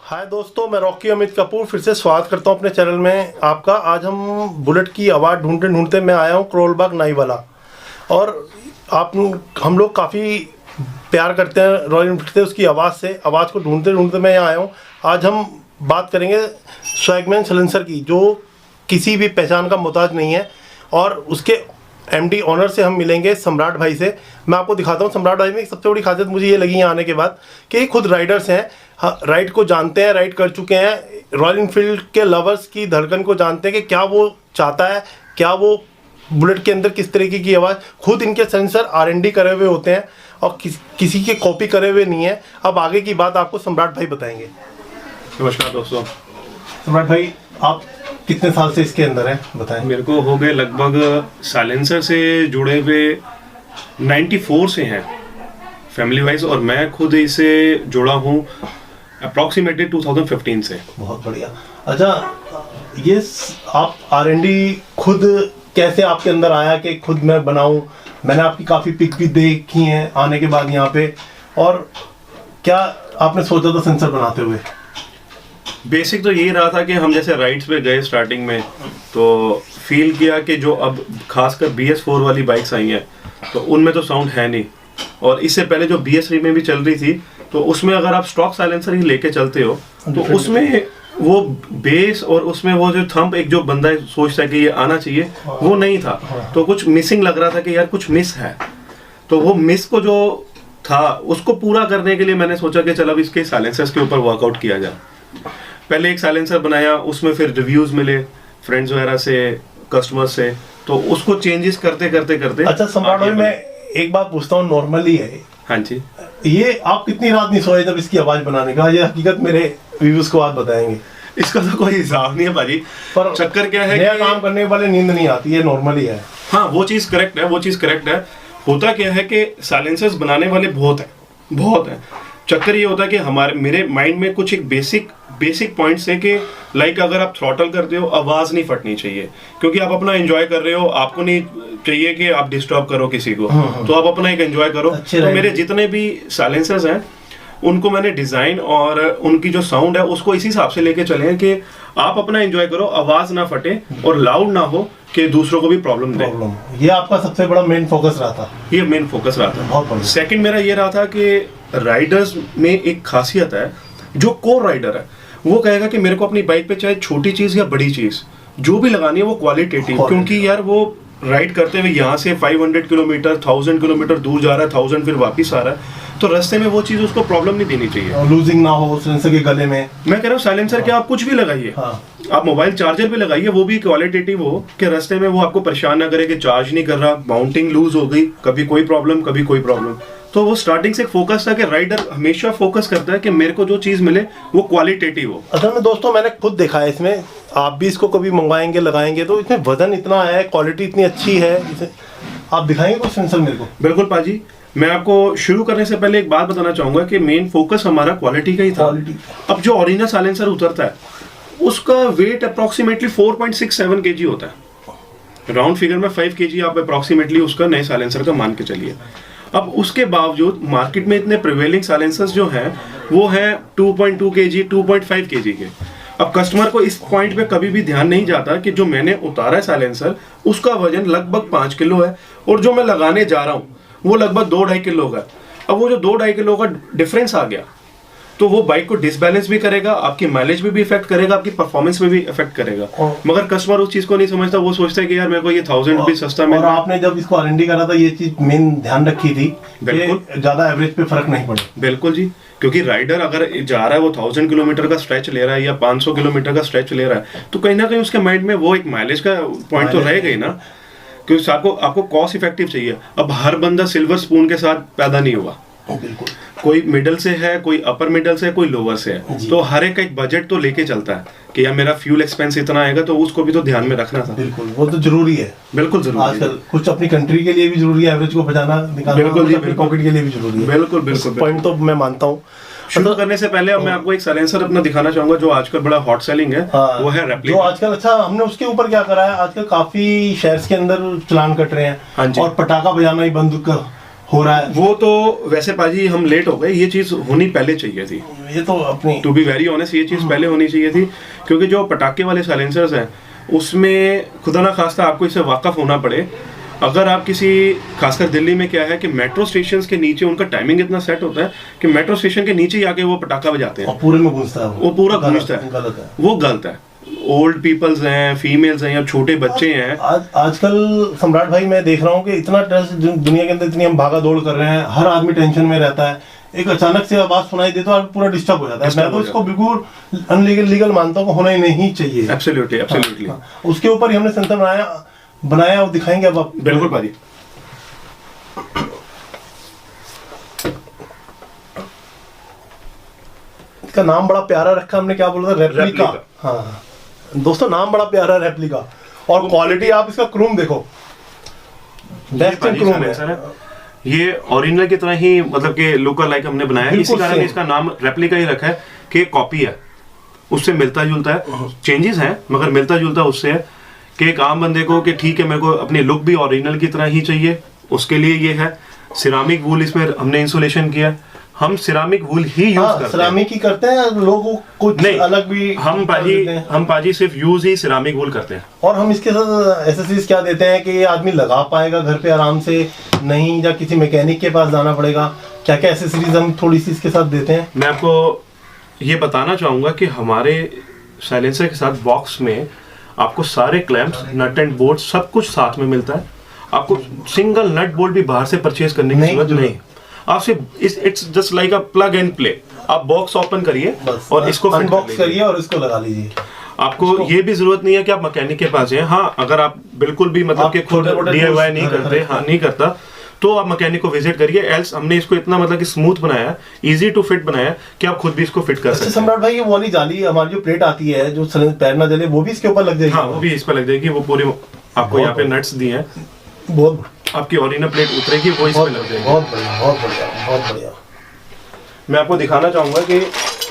हाय दोस्तों, मैं रॉकी अमित कपूर फिर से स्वागत करता हूं अपने चैनल में आपका। आज हम बुलेट की आवाज़ ढूंढते ढूंढते मैं आया हूं करोलबाग नाईवाला। और हम लोग काफ़ी प्यार करते हैं रॉयल एनफील्ड से, उसकी आवाज़ को ढूंढते ढूंढते मैं यहाँ आया हूँ। आज हम बात करेंगे स्वैगमैन साइलेंसर की, जो किसी भी पहचान का मोहताज नहीं है। और उसके एमडी ऑनर से हम मिलेंगे, सम्राट भाई से। मैं आपको दिखाता हूँ सम्राट भाई में सबसे बड़ी खासियत मुझे ये लगी यहाँ आने के बाद कि ये खुद राइडर्स हैं, राइड को जानते हैं, राइड कर चुके हैं, रॉयल एनफील्ड के लवर्स की धड़कन को जानते हैं कि क्या वो चाहता है, क्या वो बुलेट के अंदर किस तरीके की आवाज़। खुद इनके सेंसर R&D करे हुए होते हैं और किसी के कॉपी करे हुए नहीं है। अब आगे की बात आपको सम्राट भाई बताएंगे। नमस्कार दोस्तों। सम्राट भाई, आप कितने साल से इसके अंदर हैं बताएं। मेरे को हो गए लगभग साइलेंसर से जुड़े हुए 94 से हैं फैमिली वाइज, और मैं खुद इससे जुड़ा हूँ अप्रॉक्सीमेटली 2015 से। बहुत बढ़िया। अच्छा, ये आप R&D खुद कैसे आपके अंदर आया कि खुद मैं बनाऊं? मैंने आपकी काफ़ी पिक भी देखी हैं आने के बाद यहाँ पे। और क्या आपने सोचा था सेंसर बनाते हुए? बेसिक तो यही रहा था कि हम जैसे राइड्स पे गए स्टार्टिंग में, तो फील किया कि जो अब खासकर BS4 वाली बाइक्स आई हैं तो उनमें तो साउंड है नहीं, और इससे पहले जो BS3 में भी चल रही थी तो उसमें अगर आप स्टॉक साइलेंसर ही लेके चलते हो तो उसमें वो बेस और उसमें वो जो थंप एक जो बंदा सोचता है कि ये आना चाहिए वो नहीं था। तो कुछ मिसिंग लग रहा था कि यार कुछ मिस है। तो वो मिस को जो था उसको पूरा करने के लिए मैंने सोचा कि चल अब इसके साइलेंसर्स के ऊपर वर्कआउट किया जाए। पहले एक साइलेंसर बनाया, उसमें फिर रिव्यूज मिले फ्रेंड्स वगैरह से, कस्टमर से, तो उसको चेंजेस करते करते करते। अच्छा सम्राट भाई, मैं एक बात पूछता हूँ, नॉर्मली है हाँ जी, ये आप कितनी रात नहीं सोए जब इसकी आवाज बनाने का? ये हकीकत मेरे व्यूअर्स को आप बताएंगे। इसका तो कोई हिसाब नहीं है भाजी, पर चक्कर क्या है, नया काम करने वाले नींद नहीं आती है, नॉर्मली है। हाँ, वो चीज़ करेक्ट है, वो चीज़ करेक्ट है। होता क्या है कि साइलेंसर्स बनाने वाले बहुत है। चक्कर ये होता है कि मेरे माइंड में कुछ एक बेसिक पॉइंट्स है कि लाइक अगर आप थ्रॉटल करते हो आवाज़ नहीं फटनी चाहिए, क्योंकि आप अपना एंजॉय कर रहे हो, आपको नहीं चाहिए कि आप डिस्टर्ब करो किसी को। तो आप अपना एक एंजॉय करो। तो मेरे जितने भी साइलेंसर्स हैं उनको मैंने डिज़ाइन और उनकी जो साउंड है उसको इसी हिसाब से लेके चले हैं कि आप अपना एंजॉय करो, आवाज़ ना फटे और लाउड ना हो कि दूसरों को भी प्रॉब्लम दे। ये आपका सबसे बड़ा मेन फोकस रहा था? ये मेन फोकस रहा था। बहुत बढ़िया। सेकंड मेरा ये रहा था कि राइडर्स में एक खासियत है, जो कोर राइडर है वो कहेगा कि मेरे को अपनी बाइक पे चाहे छोटी चीज़ या बड़ी चीज़ जो भी लगानी है वो क्वालिटेटिव, क्योंकि यार वो राइड करते हुए यहाँ से 500 किलोमीटर 1000 किलोमीटर दूर जा रहा है, 1000 फिर वापस आ रहा है, तो रास्ते में वो चीज़ उसको प्रॉब्लम नहीं देनी चाहिए, लूजिंग ना हो साइलेंसर के गले में। मैं कह रहा हूँ साइलेंसर के आप कुछ भी लगाइए, आप मोबाइल चार्जर भी लगाइए, वो भी क्वालिटेटिव हो कि रास्ते में वो आपको परेशान ना करे कि चार्ज नहीं कर रहा, माउंटिंग लूज हो गई, कभी कोई प्रॉब्लम। तो वो स्टार्टिंग से फोकस था कि राइडर हमेशा फोकस करता है कि मेरे को जो चीज़ मिले वो क्वालिटेटिव हो। असल में दोस्तों मैंने खुद देखा है इसमें, आप भी इसको कभी मंगवाएंगे लगाएंगे तो इसमें वजन इतना है, क्वालिटी इतनी अच्छी है। इसे आप दिखाएंगे कुछ सेंसर मेरे को? बिल्कुल पाजी, मैं आपको शुरू करने से पहले एक बात बताना चाहूंगा कि मेन फोकस हमारा क्वालिटी का ही था। अब जो ओरिजिनल साइलेंसर उतरता है उसका वेट अप्रॉक्सीमेटली 4.67 kg होता है, राउंड फिगर में 5 kg आप अप्रॉक्सीमेटली उसका नए साइलेंसर का मान के चलिए। अब उसके बावजूद मार्केट में इतने प्रिवेलिंग साइलेंसर्स जो हैं वो हैं 2.2 kg 2.5 kg के। अब कस्टमर को इस पॉइंट पे कभी भी ध्यान नहीं जाता कि जो मैंने उतारा है साइलेंसर उसका वजन लगभग 5 किलो है और जो मैं लगाने जा रहा हूँ वो लगभग 2-2.5 किलो का। अब वो जो 2-2.5 किलो का डिफरेंस आ गया तो वो बाइक को डिसबैलेंस भी करेगा, आपकी माइलेज में भी इफेक्ट करेगा, आपकी परफॉर्मेंस में भी इफेक्ट करेगा। मगर कस्टमर उस चीज को नहीं समझता, वो सोचता है कि यार मेरे को ये 1000 रुपये सस्ता मिल रहा है। और आपने जब इसको R&D करा था ये चीज मेन ध्यान रखी थी, बिल्कुल ज्यादा एवरेज पे फर्क नहीं पड़े। बिल्कुल जी, क्योंकि राइडर अगर जा रहा है वो 1000 किलोमीटर का स्ट्रेच ले रहा है या 500 किलोमीटर का स्ट्रेच ले रहा है तो कहीं ना कहीं उसके माइंड में वो एक माइलेज का पॉइंट तो रहेगा ही ना, क्योंकि आपको कॉस्ट इफेक्टिव चाहिए। अब हर बंदा सिल्वर स्पून के साथ पैदा नहीं हुआ, बिल्कुल कोई मिडल से है, कोई अपर मिडल से है, कोई लोअर से है, तो हर एक का एक बजट तो लेके चलता है कि यार मेरा फ्यूल एक्सपेंस इतना आएगा तो उसको भी तो ध्यान में रखना था। बिल्कुल, वो तो जरूरी है, बिल्कुल जरूरी आजकल कुछ अपनी कंट्री के लिए भी जरूरी है, एवरेज को बचाना निकालना, बिल्कुल जी, अपनी पॉकेट के लिए भी जरूरी है। बिल्कुल पॉइंट तो मैं मानता हूँ। शुरू करने से पहले अब मैं आपको एक साइलेंसर अपना दिखाना चाहूंगा जो आजकल बड़ा हॉट सेलिंग है, वो है रेप्लिका। जो आजकल, अच्छा हमने उसके ऊपर क्या करा है, आजकल काफी शहर्स के अंदर चलान कट रहे हैं और पटाखा बजाना ही बंद कर हो रहा है। वो तो वैसे पाजी हम लेट हो गए, ये चीज होनी पहले चाहिए थी। ये तो अपनी टू बी वेरी ऑनेस्ट ये चीज पहले होनी चाहिए थी, क्योंकि जो पटाखे वाले साइलेंसर्स हैं उसमें खुदा ना खास्ता आपको इससे वाकफ होना पड़े। अगर आप किसी, खासकर दिल्ली में क्या है कि मेट्रो स्टेशन के नीचे उनका टाइमिंग इतना सेट होता है कि मेट्रो स्टेशन के नीचे ही आके वो पटाखा बजाते हैं और पूरे में गूंजता है, वो पूरा गूंजता है, गलत है, वो गलत है। ओल्ड पीपल्स हैं, फीमेल्स हैं या छोटे बच्चे हैं। आजकल सम्राट भाई मैं देख रहा हूँ कि इतना दुनिया के अंदर इतनी हम भागा दौड़ कर रहे हैं, हर आदमी टेंशन में रहता है, एक अचानक से आवाज सुनाई दे तो आप पूरा डिस्टर्ब हो जाता है। मैं तो इसको बिल्कुल अनलीगल मानता हूँ, होना ही नहीं चाहिए। Absolutely absolutely. उसके ऊपर ही हमने सेंसर बनाया और दिखाएंगे अब आप। बिल्कुल पाजी। इसका नाम बड़ा प्यारा रखा हमने, क्या बोला था, रेप्लिका। हाँ दोस्तों, नाम बड़ा प्यारा है रेप्लिका, और क्वालिटी आप इसका क्रोम देखो, बेस्ट क्रोम है। ये ओरिजिनल की तरह ही मतलब कि लुक लाइक हमने बनाया है, इसी कारण इसका नाम रेप्लिका ही रखा है कि कॉपी है, उससे मिलता जुलता है, चेंजेस हैं मगर मिलता जुलता उससे है कि एक आम बंदे को कि ठीक है मेरे को अपनी लुक भी ओरिजिनल की तरह ही चाहिए, उसके लिए ये है। सिरामिक वूल इसमें हमने इंसुलेशन किया, हम सिरामिक वूल ही यूज करते हैं, सिरामिक ही करते हैं, लोगों कुछ नहीं अलग भी हम पाजी सिर्फ यूज ही सिरामिक वूल करते हैं। और हम इसके साथ एसेसरीज क्या देते हैं कि ये आदमी लगा पाएगा घर पे आराम से, नहीं या किसी मैकेनिक के पास जाना पड़ेगा, क्या क्या एसेसरीज हम थोड़ी सी इसके साथ देते हैं। मैं आपको ये बताना चाहूंगा कि हमारे साइलेंसर के साथ बॉक्स में आपको सारे क्लैंप्स, नट एंड बोल्ट सब कुछ साथ में मिलता है। आपको सिंगल नट बोल्ट भी बाहर से परचेज करने की जरूरत नहीं, आप सिर्फ it's just like a plug and play. आप बॉक्स ओपन करिए और इसको अनबॉक्स करिए और इसको लगा लीजिए। आपको ये भी जरूरत नहीं है कि आप मैकेनिक के पास जाएं। हाँ, अगर आप बिल्कुल भी मतलब कि खुद DIY नहीं करते, हाँ नहीं करता, तो आप मैकेनिक को विजिट करिए। एल्स हमने इसको इतना मतलब कि स्मूथ बनाया, इजी टू फिट बनाया कि आप खुद भी इसको फिट कर सकते हैं। सम्राट भाई, ये वाली जाली हमारी जो प्लेट आती है जो पैर ना जले, वो भी इसके ऊपर लग जाएगी? हाँ, वो भी इस पर लग जाएगी। वो पूरी आपको यहाँ पे नट्स दिए हैं, बहुत आपकी ओरिजिनल प्लेट उतरेगी, वो इस पे लग जाएगी। बहुत बढ़िया, बहुत बढ़िया, बहुत बढ़िया। मैं आपको दिखाना चाहूंगा कि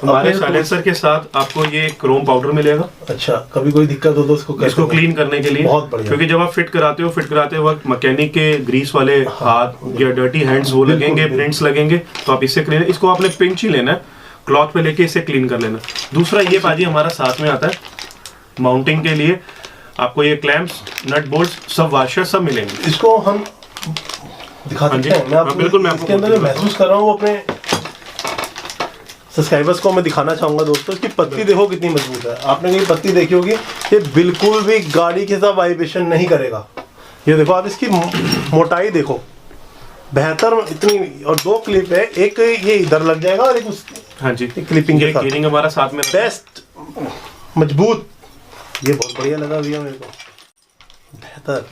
हमारे साइलेंसर के साथ आपको ये क्रोम पाउडर मिलेगा। अच्छा, कभी कोई दिक्कत हो तो इसको क्लीन करने के लिए बहुत बढ़िया, क्योंकि जब आप फिट कराते वक्त मैकेनिक के ग्रीस वाले हाथ या डर्टी हैंड्स वो लगेंगे, प्रिंट्स लगेंगे, तो आप इससे क्लीन, इसको आपने पिंच ही लेना है, क्लॉथ पे लेके इसे क्लीन कर लेना। दूसरा ये पाजी हमारा साथ में आता है माउंटिंग के लिए, आपको ये क्लैंप्स, नट बोल्ट, सब वाशर सब मिलेंगे। इसको हम दिखा सकते हैं? मैं आपको बिल्कुल, मैं इसके अंदर जो महसूस कर रहा हूँ वो अपने सब्सक्राइबर्स को मैं दिखाना चाहूंगा। दोस्तों, इसकी पत्ती देखो कितनी मजबूत है। आपने ये पत्ती देखी होगी, ये बिल्कुल भी गाड़ी के साथ वाइब्रेशन नहीं करेगा। ये देखो आप, इसकी मोटाई देखो, बेहतर इतनी, और दो क्लिप है, एक ये इधर लग जाएगा और एक उस, हाँ जी, क्लिपिंग के साथ कीरिंग हमारा साथ में बेस्ट, मजबूत। ये बहुत बढ़िया लगा भैया मेरे को, बेहतर।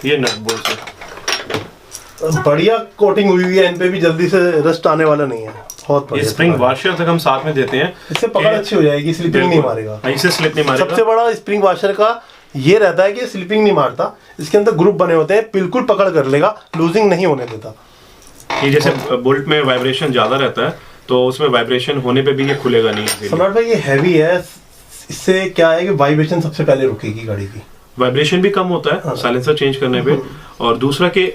ये नट बोल्ट है, बढ़िया कोटिंग हुई हुई है, इन पे भी जल्दी से रस्ट आने वाला नहीं है। बहुत ये स्प्रिंग वाशर तक हम साथ में देते हैं, इससे पकड़ अच्छी हो जाएगी, स्लिपिंग नहीं मारेगा। इससे स्लिप नहीं मारेगा। सबसे बड़ा स्प्रिंग वाशर का ये रहता है कि स्लिपिंग नहीं मारता, इसके अंदर ग्रुप बने होते हैं, बिल्कुल पकड़ कर लेगा, लूजिंग नहीं होने देता। ये जैसे बोल्ट में वाइब्रेशन ज्यादा रहता है तो उसमें वाइब्रेशन होने पे भी ये खुलेगा नहीं। सम्राट भाई, ये हैवी है, इससे क्या है कि वाइब्रेशन सबसे पहले रुकेगी गाड़ी की, वाइब्रेशन भी कम होता है साइलेंसर चेंज करने पे, और दूसरा कि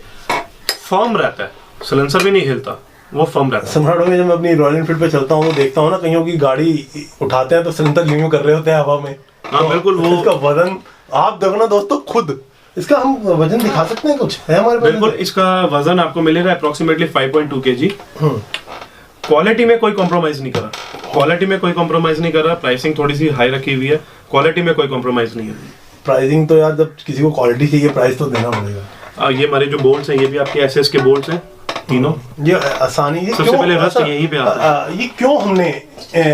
फर्म रहता है, साइलेंसर भी नहीं हिलता, वो फर्म रहता है। सम्राट भाई, जब मैं अपनी रॉयल एनफील्ड पे चलता हूँ तो देखता हूँ ना, कहीं की गाड़ी उठाते हैं तो साइलेंसर यूं कर रहे होते हैं हवा में। हाँ बिल्कुल, वो इसका वजन आप देखो ना दोस्तों, खुद इसका हम वजन दिखा सकते हैं, कुछ है हमारे पास? बिल्कुल, इसका वजन आपको मिलेगा अप्रोक्सीमेटली 5.2 kg। क्वालिटी में कोई कॉम्प्रोमाइज नहीं करा, क्वालिटी में कोई कॉम्प्रोमाइज नहीं करा। प्राइसिंग थोड़ी सी हाई रखी हुई है, क्वालिटी में कोई कॉम्प्रोमाइज नहीं है। प्राइसिंग तो यार, जब किसी को क्वालिटी चाहिए प्राइस तो देना पड़ेगा। ये हमारे जो बोल्ट्स हैं, ये भी आपके SS के बोल्ट्स हैं तीनों। ये आसानी, ये सबसे पहले रस्ट यहीं पे आता है। ये क्यों हमने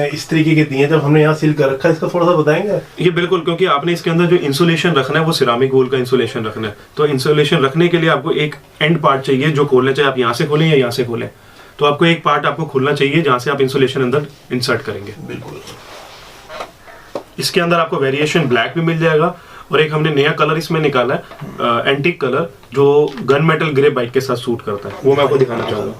इस तरीके के दिए, जब हमने यहाँ सील कर रखा है, इसका थोड़ा सा बताएंगे? ये बिल्कुल, क्योंकि आपने इसके अंदर जो इंसुलेशन रखना है वो सिरामिक वूल का इंसुलेशन रखना है, तो इंसुलेशन रखने के लिए आपको एक एंड पार्ट चाहिए जो खोलना, चाहे आप यहाँ से खोलें या यहाँ से खोलें, तो आपको एक पार्ट आपको खुलना चाहिए जहाँ से आप इंसुलेशन अंदर इंसर्ट करेंगे। बिल्कुल। इसके अंदर आपको वेरिएशन ब्लैक भी मिल जाएगा, और एक हमने नया कलर इसमें निकाला है, एंटीक कलर, जो गन मेटल ग्रे बाइक के साथ सूट करता है, वो मैं आपको दिखाना चाहूंगा।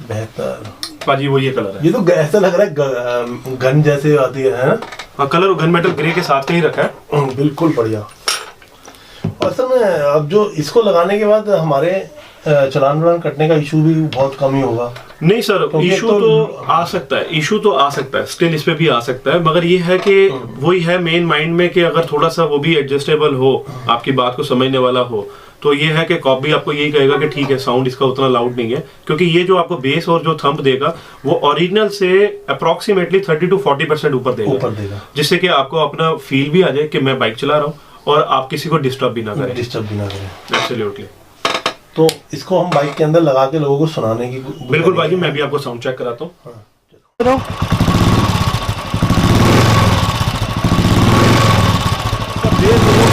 बेहतर पाजी, वो ये कलर है। ये तो ऐसा लग रहा है गन जैसे आती है ना? हाँ, कलर गन मेटल ग्रे के साथ ही रखा है। बिल्कुल बढ़िया। और सर, मैं अब जो इसको लगाने के बाद हमारे चलान वलान कटने का इशू भी बहुत कम ही होगा। नहीं सर, क्योंकि इशू तो आ सकता है, इशू तो आ सकता है, स्टिल इस पे भी आ सकता है, मगर ये है कि वही है मेन माइंड में कि अगर थोड़ा सा वो भी एडजस्टेबल हो, आपकी बात को समझने वाला हो, तो ये है कि कॉप भी आपको यही कहेगा कि ठीक है साउंड इसका उतना लाउड नहीं है, क्योंकि ये जो आपको बेस और जो थंब देगा वो ओरिजिनल से अप्रोक्सीमेटली 30 to 40% ऊपर देगा, जिससे कि आपको अपना फील भी आ जाए कि मैं बाइक चला रहा हूँ और आप किसी को डिस्टर्ब भी ना करें। एब्सोल्युटली। तो इसको हम बाइक के अंदर लगा के लोगों को सुनाने की बिल्कुल भाई, मैं भी आपको साउंड चेक कराता हूँ। बेस